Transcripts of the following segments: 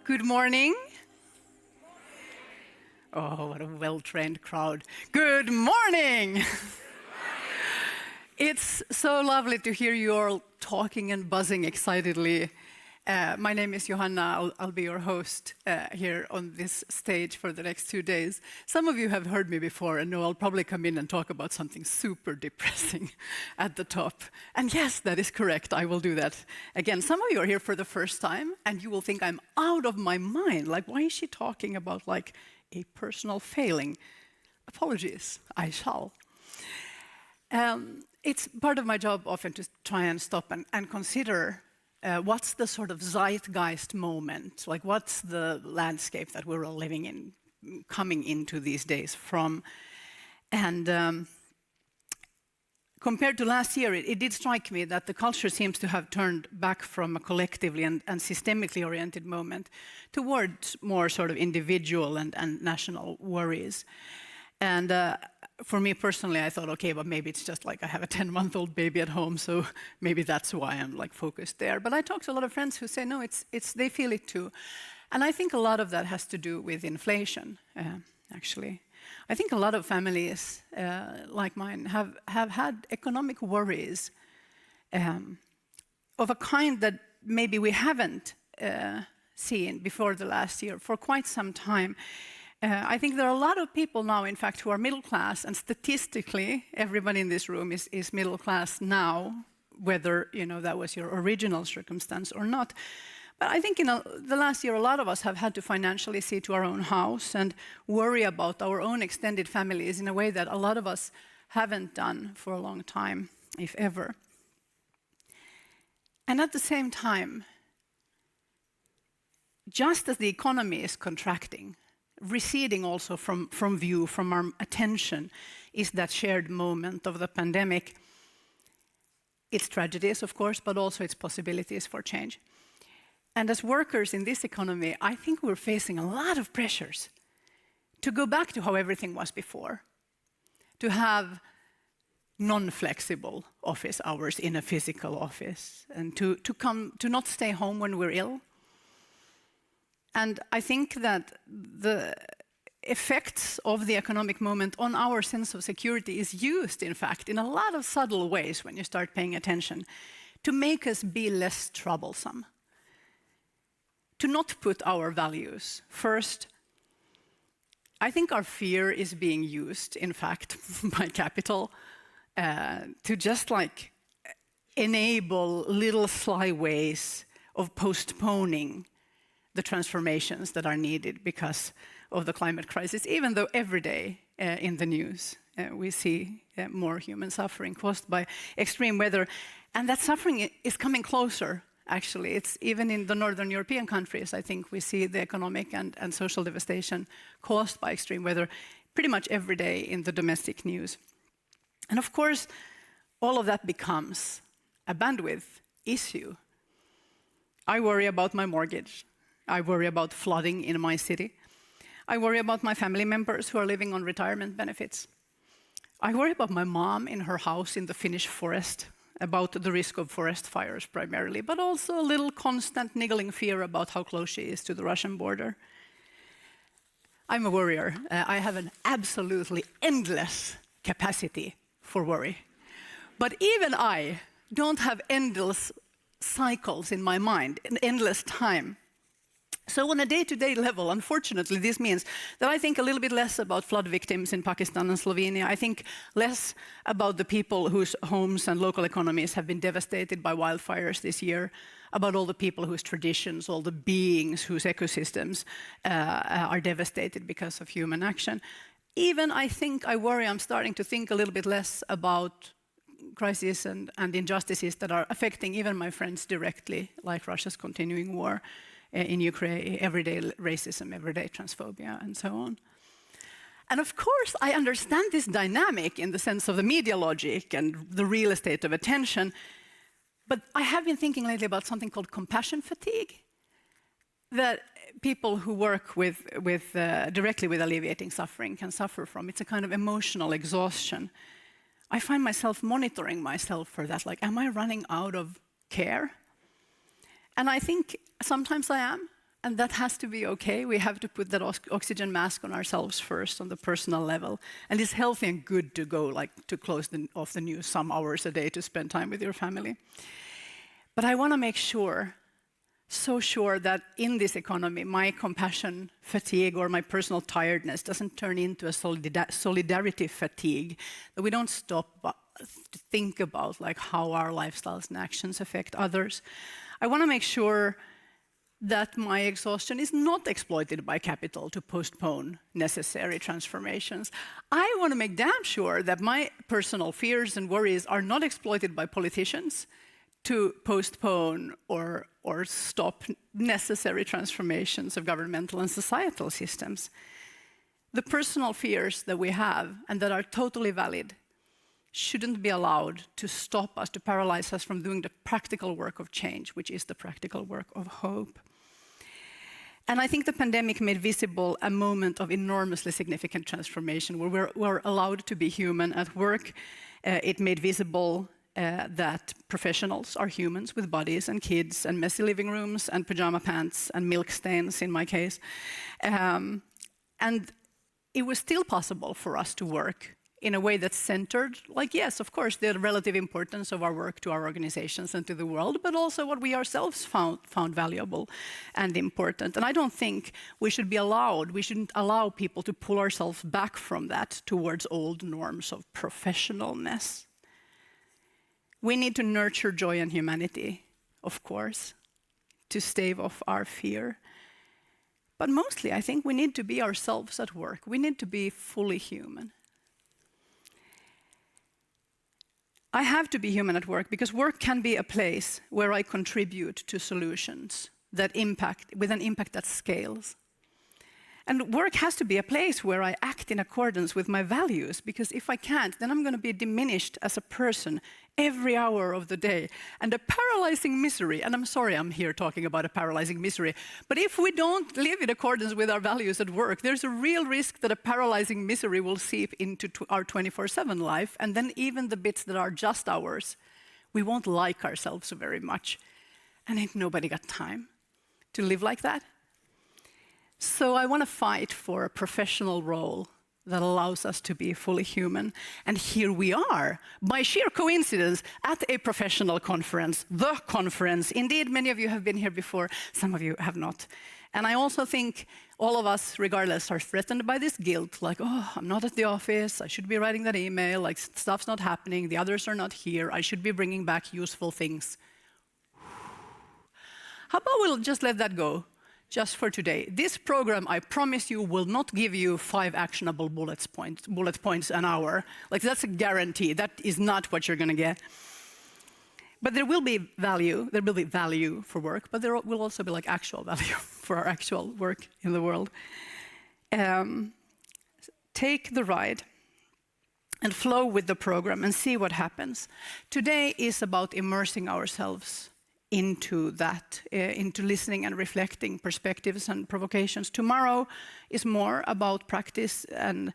Good morning. Oh, what a well-trained crowd. Good morning. It's so lovely to hear you all talking and buzzing excitedly. My name is Johanna. I'll be your host here on this stage for the next 2 days. Some of you have heard me before and know I'll probably come in and talk about something super depressing at the top. And yes, that is correct. I will do that again. Some of you are here for the first time and you will think I'm out of my mind. Like, why is she talking about like a personal failing? Apologies, I shall. It's part of my job often to try and stop and consider what's the sort of zeitgeist moment, like what's the landscape that we're all living in, coming into these days from. And compared to last year, it did strike me that the culture seems to have turned back from a collectively and systemically oriented moment towards more sort of individual and national worries. And for me personally, I thought, okay, but maybe it's just like I have a 10-month-old baby at home, so maybe that's why I'm like focused there. But I talk to a lot of friends who say, no, they feel it too. And I think a lot of that has to do with inflation, actually. I think a lot of families like mine have had economic worries of a kind that maybe we haven't seen before the last year for quite some time. I think there are a lot of people now, in fact, who are middle class, and statistically, everybody in this room is middle class now, whether that was your original circumstance or not. But I think in the last year, a lot of us have had to financially see to our own house and worry about our own extended families in a way that a lot of us haven't done for a long time, if ever. And at the same time, just as the economy is contracting, receding also from view, from our attention, is that shared moment of the pandemic. Its tragedies, of course, but also its possibilities for change. And as workers in this economy, I think we're facing a lot of pressures to go back to how everything was before, to have non-flexible office hours in a physical office, and to not stay home when we're ill. And I think that the effects of the economic moment on our sense of security is used, in fact, in a lot of subtle ways when you start paying attention, to make us be less troublesome, to not put our values first. I think our fear is being used, in fact, by capital to just like enable little sly ways of postponing the transformations that are needed because of the climate crisis, even though every day in the news we see more human suffering caused by extreme weather. And that suffering is coming closer, actually. It's even in the Northern European countries, I think we see the economic and social devastation caused by extreme weather pretty much every day in the domestic news. And of course, all of that becomes a bandwidth issue. I worry about my mortgage. I worry about flooding in my city. I worry about my family members who are living on retirement benefits. I worry about my mom in her house in the Finnish forest, about the risk of forest fires primarily, but also a little constant niggling fear about how close she is to the Russian border. I'm a worrier. I have an absolutely endless capacity for worry. But even I don't have endless cycles in my mind, an endless time. So on a day-to-day level, unfortunately, this means that I think a little bit less about flood victims in Pakistan and Slovenia. I think less about the people whose homes and local economies have been devastated by wildfires this year, about all the people whose traditions, all the beings whose ecosystems are devastated because of human action. Even I worry, I'm starting to think a little bit less about crises and injustices that are affecting even my friends directly, like Russia's continuing war in Ukraine, everyday racism, everyday transphobia, and so on. And of course, I understand this dynamic in the sense of the media logic and the real estate of attention, but I have been thinking lately about something called compassion fatigue, that people who work directly with alleviating suffering can suffer from. It's a kind of emotional exhaustion. I find myself monitoring myself for that, like, am I running out of care? And I think sometimes I am, And that has to be okay. We have to put that oxygen mask on ourselves first on the personal level. And it's healthy and good to go, like to close off the news some hours a day to spend time with your family. But I want to make sure, so sure that in this economy, my compassion fatigue or my personal tiredness doesn't turn into a solidarity fatigue, that we don't stop to think about like how our lifestyles and actions affect others. I want to make sure that my exhaustion is not exploited by capital to postpone necessary transformations. I want to make damn sure that my personal fears and worries are not exploited by politicians to postpone or stop necessary transformations of governmental and societal systems. The personal fears that we have and that are totally valid shouldn't be allowed to stop us, to paralyze us from doing the practical work of change, which is the practical work of hope. And I think the pandemic made visible a moment of enormously significant transformation where we're allowed to be human at work. It made visible that professionals are humans with bodies and kids and messy living rooms and pajama pants and milk stains in my case. And it was still possible for us to work in a way that's centered, like, yes, of course, the relative importance of our work to our organizations and to the world, but also what we ourselves found valuable and important. And I don't think we shouldn't allow people to pull ourselves back from that towards old norms of professionalness. We need to nurture joy and humanity, of course, to stave off our fear. But mostly, I think we need to be ourselves at work. We need to be fully human. I have to be human at work because work can be a place where I contribute to solutions that with an impact that scales. And work has to be a place where I act in accordance with my values, because if I can't, then I'm going to be diminished as a person every hour of the day. And a paralyzing misery, and I'm sorry I'm here talking about a paralyzing misery, but if we don't live in accordance with our values at work, there's a real risk that a paralyzing misery will seep into our 24/7 life, and then even the bits that are just ours, we won't like ourselves very much. And ain't nobody got time to live like that. So I want to fight for a professional role that allows us to be fully human. And here we are, by sheer coincidence, at a professional conference, the conference. Indeed, many of you have been here before, some of you have not. And I also think all of us, regardless, are threatened by this guilt, like, oh, I'm not at the office, I should be writing that email, like stuff's not happening, the others are not here, I should be bringing back useful things. How about we'll just let that go? Just for today. This program, I promise you, will not give you 5 actionable bullet points an hour. Like, that's a guarantee. That is not what you're going to get. But there will be value for work, but there will also be like actual value for our actual work in the world. Take the ride and flow with the program and see what happens. Today is about immersing ourselves into that, into listening and reflecting perspectives and provocations. Tomorrow is more about practice and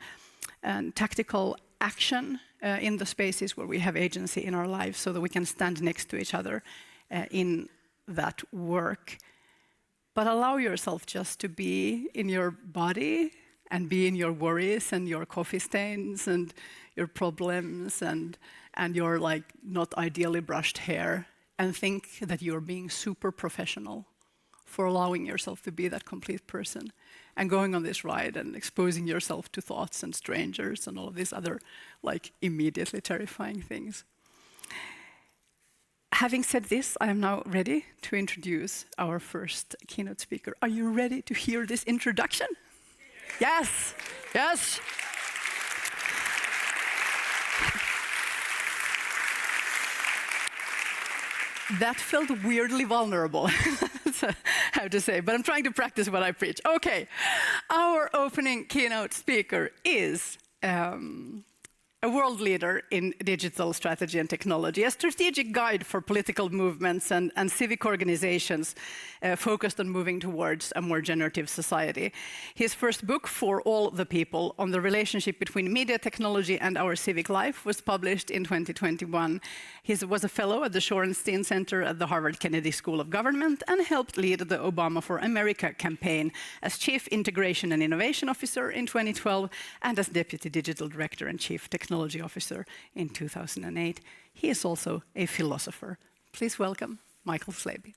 tactical action in the spaces where we have agency in our lives, so that we can stand next to each other in that work. But allow yourself just to be in your body and be in your worries and your coffee stains and your problems and your like not ideally brushed hair, and think that you're being super professional for allowing yourself to be that complete person and going on this ride and exposing yourself to thoughts and strangers and all of these other like immediately terrifying things. Having said this, I am now ready to introduce our first keynote speaker. Are you ready to hear this introduction? Yes, yes. That felt weirdly vulnerable, I have to say, but I'm trying to practice what I preach. Okay, our opening keynote speaker is a a world leader in digital strategy and technology, a strategic guide for political movements and civic organizations focused on moving towards a more generative society. His first book, For All the People, on the relationship between media technology and our civic life, was published in 2021. He was a fellow at the Shorenstein Center at the Harvard Kennedy School of Government and helped lead the Obama for America campaign as Chief Integration and Innovation Officer in 2012 and as Deputy Digital Director and Chief Technology Officer in 2008. He is also a philosopher. Please welcome Michael Slaby.